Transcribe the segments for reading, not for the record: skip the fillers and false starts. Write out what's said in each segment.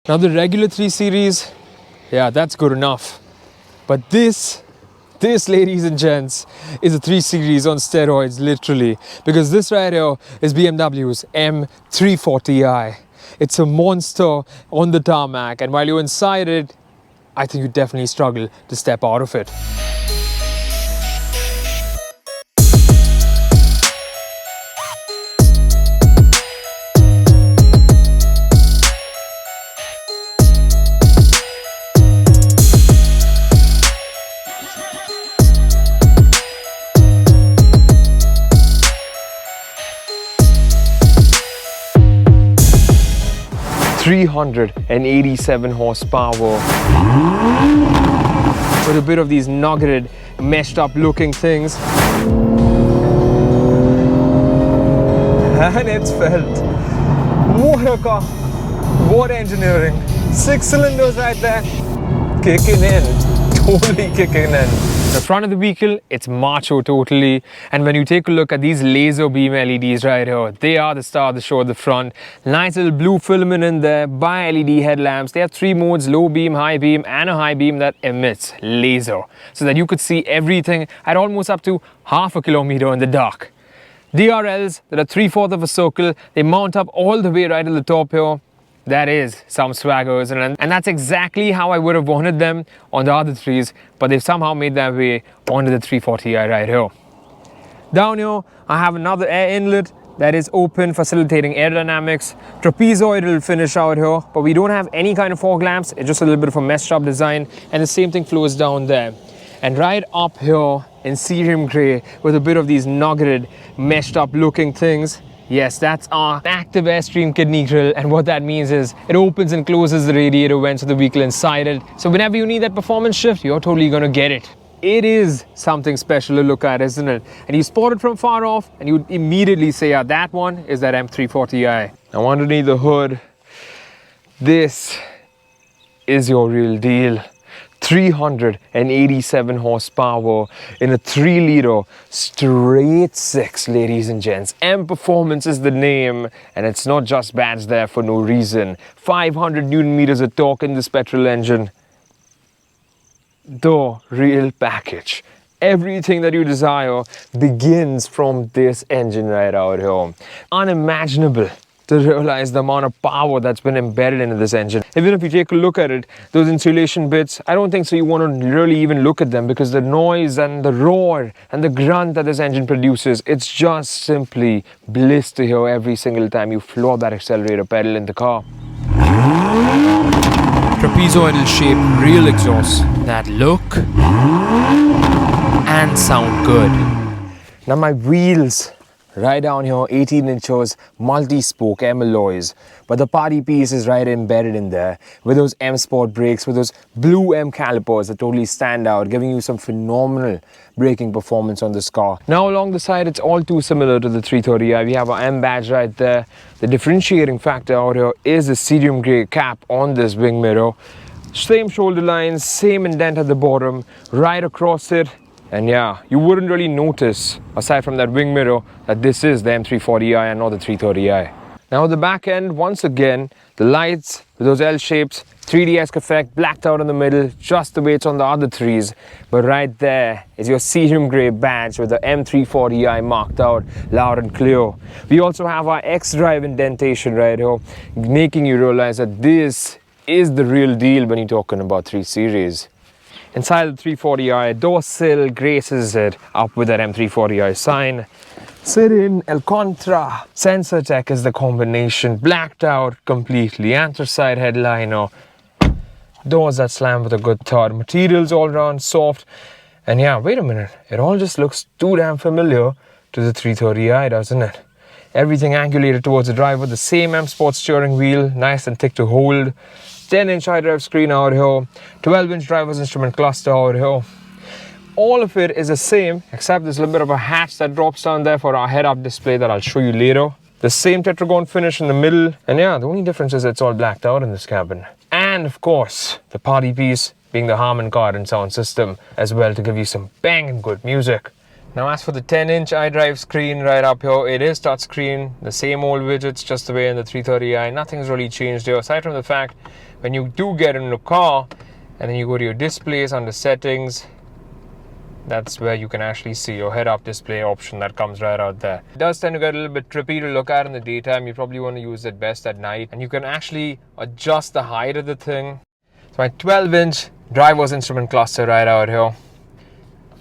Now the regular 3 Series, yeah, that's good enough. But this, ladies and gents, is a 3 Series on steroids, literally. Because this right here is BMW's M340i. It's a monster on the tarmac, and while you're inside it, I think you definitely struggle to step out of it. 387 horsepower with a bit of these nuggeted, meshed up looking things. And it's felt. What a car, what engineering. 6 cylinders right there, kicking in, totally kicking in. The front of the vehicle, it's macho totally, and when you take a look at these laser beam LEDs right here, they are the star of the show at the front. Nice little blue filament in there, bi-LED headlamps. They have 3 modes, low beam, high beam, and a high beam that emits laser, so that you could see everything at almost up to half a kilometer in the dark. DRLs that are 3/4 of a circle, they mount up all the way right at the top here. That is some swaggers, and that's exactly how I would have wanted them on the other 3s, but they've somehow made their way onto the 340i right here. Down here, I have another air inlet that is open, facilitating aerodynamics. Trapezoidal finish out here, but we don't have any kind of fog lamps. It's just a little bit of a messed up design, and the same thing flows down there. And right up here in cerium grey with a bit of these nuggeted, meshed up looking things. Yes, that's our active Airstream kidney grill, and what that means is it opens and closes the radiator vents of the vehicle inside it. So whenever you need that performance shift, you're totally gonna get it. It is something special to look at, isn't it? And you spot it from far off and you immediately say, yeah, that one is that M340i. Now underneath the hood, this is your real deal. 387 horsepower in a 3-liter straight 6, ladies and gents. M Performance is the name, and it's not just badged there for no reason. 500 Newton meters of torque in this petrol engine. The real package. Everything that you desire begins from this engine right out here. Unimaginable to realize the amount of power that's been embedded into this engine. Even if you take a look at it, those insulation bits, I don't think so you want to really even look at them, because the noise and the roar and the grunt that this engine produces, it's just simply bliss to hear every single time you floor that accelerator pedal in the car. Trapezoidal shape real exhaust that look and sound good. Now my wheels, right down here, 18 inches, multi-spoke M alloys. But the party piece is right embedded in there with those M Sport brakes, with those blue M calipers that totally stand out, giving you some phenomenal braking performance on this car. Now along the side, it's all too similar to the 330i. We have our M badge right there. The differentiating factor out here is the cerium grey cap on this wing mirror. Same shoulder lines, same indent at the bottom, right across it. And yeah, you wouldn't really notice, aside from that wing mirror, that this is the M340i and not the 330i. Now at the back end, once again, the lights with those L shapes, 3D-esque effect, blacked out in the middle, just the way it's on the other 3s. But right there is your cerium grey badge with the M340i marked out loud and clear. We also have our xDrive indentation right here, making you realize that this is the real deal when you're talking about 3 Series. Inside the 340i, door sill graces it up with that M340i sign. Sit-in, Alcantara. Sensor tech is the combination, blacked out completely. Anthracite headliner. Doors that slam with a good thud. Materials all around soft. And yeah, wait a minute. It all just looks too damn familiar to the 330i, doesn't it? Everything angulated towards the driver. The same M Sport steering wheel, nice and thick to hold. 10-inch iDrive screen out here, 12-inch driver's instrument cluster out here. All of it is the same, except there's a little bit of a hatch that drops down there for our head-up display that I'll show you later. The same tetragon finish in the middle, and yeah, the only difference is it's all blacked out in this cabin. And of course, the party piece being the Harman Kardon sound system as well, to give you some banging good music. Now as for the 10-inch iDrive screen right up here, it is touchscreen, the same old widgets just the way in the 330i. Nothing's really changed here aside from the fact when you do get in the car and then you go to your displays under settings, that's where you can actually see your head-up display option that comes right out there. It does tend to get a little bit trippy to look at in the daytime. You probably want to use it best at night, and you can actually adjust the height of the thing. So my 12-inch driver's instrument cluster right out here.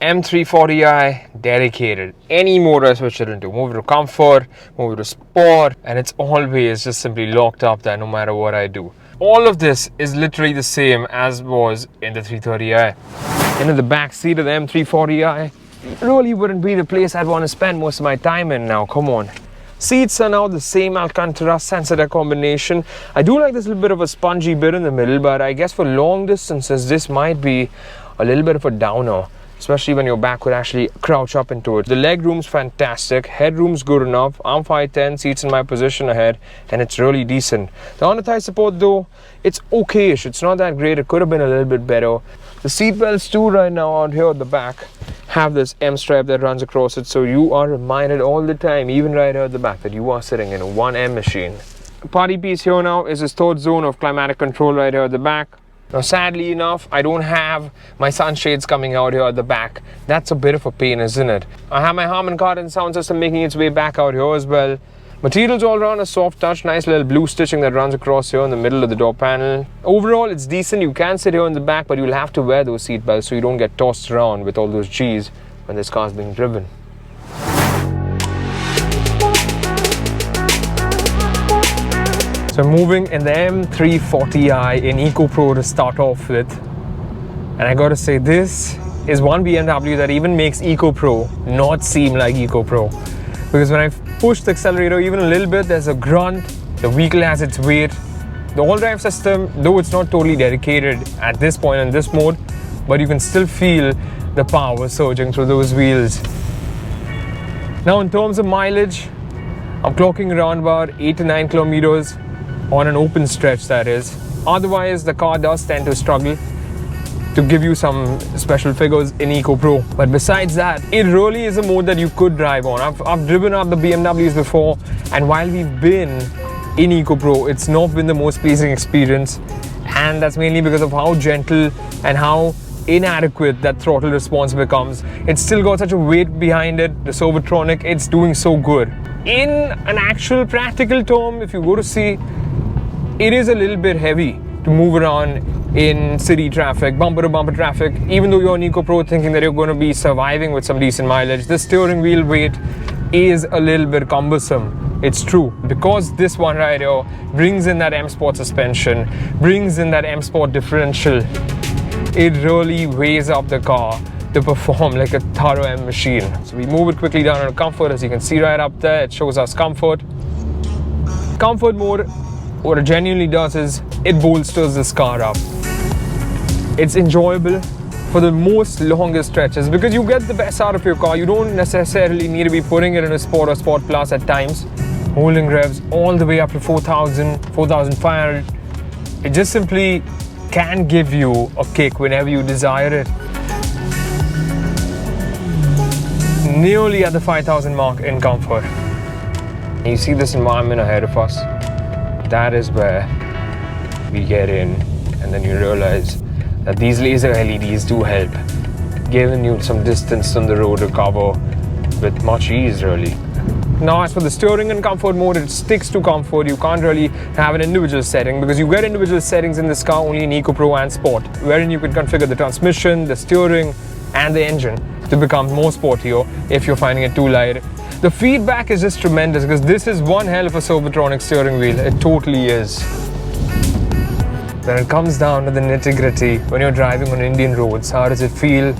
M340i dedicated. Any mode I switch it into, move it to comfort, move it to sport, and it's always just simply locked up there no matter what I do. All of this is literally the same as was in the 330i. And in the back seat of the M340i, really wouldn't be the place I'd want to spend most of my time in now, come on. Seats are now the same Alcantara Sensitive combination. I do like this little bit of a spongy bit in the middle, but I guess for long distances, this might be a little bit of a downer, especially when your back would actually crouch up into it. The leg room's fantastic, headroom's good enough. I'm 5'10", seats in my position ahead, and it's really decent. The under-thigh support though, it's okay-ish. It's not that great. It could have been a little bit better. The seat belts too right now out here at the back have this M stripe that runs across it, so you are reminded all the time, even right here at the back, that you are sitting in a 1M machine. The party piece here now is this third zone of climatic control right here at the back. Now sadly enough, I don't have my sunshades coming out here at the back. That's a bit of a pain, isn't it? I have my Harman Kardon sound system making its way back out here as well. Materials all around a soft touch, nice little blue stitching that runs across here in the middle of the door panel. Overall, it's decent. You can sit here in the back, but you'll have to wear those seat belts so you don't get tossed around with all those G's when this car's being driven. So moving in the M340i in EcoPro to start off with. And I gotta say, this is one BMW that even makes EcoPro not seem like EcoPro. Because when I push the accelerator even a little bit, there's a grunt, the vehicle has its weight. The all-drive system, though it's not totally dedicated at this point in this mode, but you can still feel the power surging through those wheels. Now in terms of mileage, I'm clocking around about 8 to 9 kilometers on an open stretch, that is. Otherwise, the car does tend to struggle to give you some special figures in EcoPro. But besides that, it really is a mode that you could drive on. I've driven up the BMWs before, and while we've been in EcoPro, it's not been the most pleasing experience. And that's mainly because of how gentle and how inadequate that throttle response becomes. It's still got such a weight behind it, the Servotronic, it's doing so good. In an actual practical term, if you go to see, it is a little bit heavy to move around in city traffic, bumper to bumper traffic. Even though you're on EcoPro thinking that you're going to be surviving with some decent mileage, the steering wheel weight is a little bit cumbersome. It's true, because this one right here brings in that M Sport suspension, brings in that M Sport differential. It really weighs up the car to perform like a thorough M machine. So we move it quickly down on comfort. As you can see right up there, it shows us comfort. Comfort mode, what it genuinely does is it bolsters this car up. It's enjoyable for the most longest stretches because you get the best out of your car. You don't necessarily need to be putting it in a Sport or Sport Plus at times. Holding revs all the way up to 4,000, 4,500. It just simply can give you a kick whenever you desire it. Nearly at the 5,000 mark in comfort. You see this environment ahead of us. That is where we get in, and then you realize that these laser LEDs do help, giving you some distance on the road to cover with much ease, really. Now, as for the steering and comfort mode, it sticks to comfort. You can't really have an individual setting because you get individual settings in this car only in EcoPro and Sport, wherein you can configure the transmission, the steering, and the engine to become more sportier if you're finding it too light. The feedback is just tremendous because this is one hell of a Servotronic steering wheel. It totally is. Then it comes down to the nitty-gritty. When you're driving on Indian roads, how does it feel?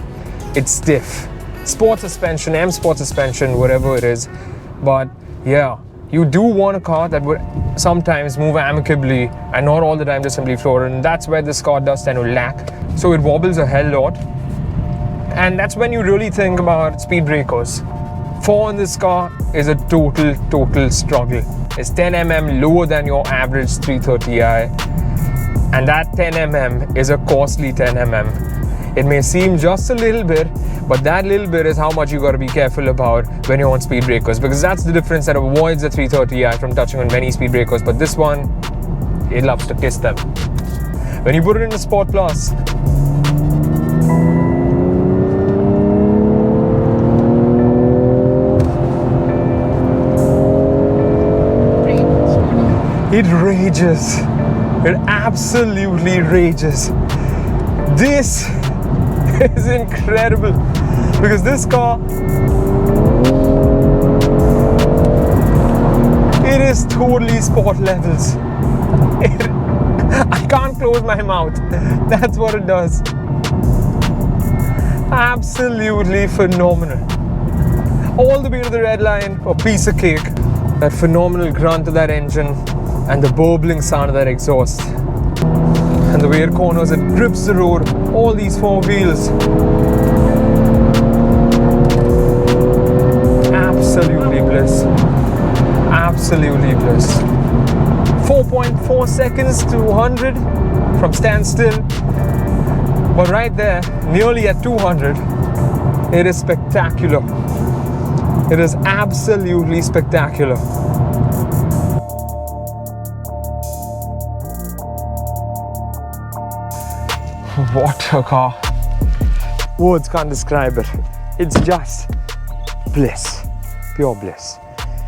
It's stiff. Sport suspension, M Sport suspension, whatever it is. But yeah, you do want a car that would sometimes move amicably and not all the time just simply floor. And that's where this car does tend to lack. So it wobbles a hell lot. And that's when you really think about speed breakers. 4 in this car is a total struggle. It's 10 mm lower than your average 330i. And that 10 mm is a costly 10 mm. It may seem just a little bit, but that little bit is how much you got to be careful about when you're on speed breakers, because that's the difference that avoids the 330i from touching on many speed breakers. But this one, it loves to kiss them. When you put it in the Sport Plus, it rages. It absolutely rages. This is incredible, because this car, it is totally sport levels. I can't close my mouth. That's what it does. Absolutely phenomenal. All the way to the red line, a piece of cake. That phenomenal grunt of that engine and the burbling sound of that exhaust. And the way it corners, it grips the road, all these four wheels. Absolutely bliss. Absolutely bliss. 4.4 seconds to 100 from standstill. But right there, nearly at 200, it is spectacular. It is absolutely spectacular. What a car. Words can't describe it. It's just bliss. Pure bliss.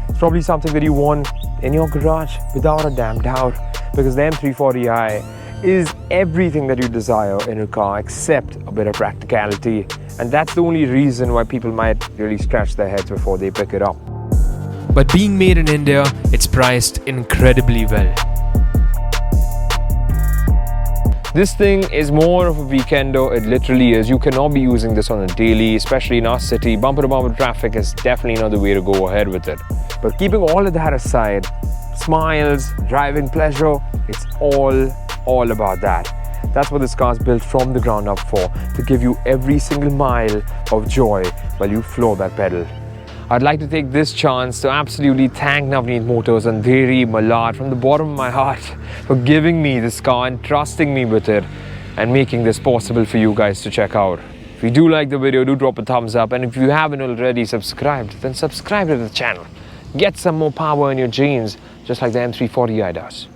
It's probably something that you want in your garage without a damn doubt, because the M340i is everything that you desire in a car except a bit of practicality. And that's the only reason why people might really scratch their heads before they pick it up. But being made in India, it's priced incredibly well. This thing is more of a weekender, it literally is. You cannot be using this on a daily, especially in our city. Bumper to bumper traffic is definitely not the way to go ahead with it. But keeping all of that aside, smiles, driving pleasure, it's all about that. That's what this car is built from the ground up for, to give you every single mile of joy while you floor that pedal. I'd like to take this chance to absolutely thank Navneet Motors and Dheri Malad from the bottom of my heart for giving me this car and trusting me with it and making this possible for you guys to check out. If you do like the video, do drop a thumbs up, and if you haven't already subscribed, then subscribe to the channel. Get some more power in your jeans, just like the M340i does.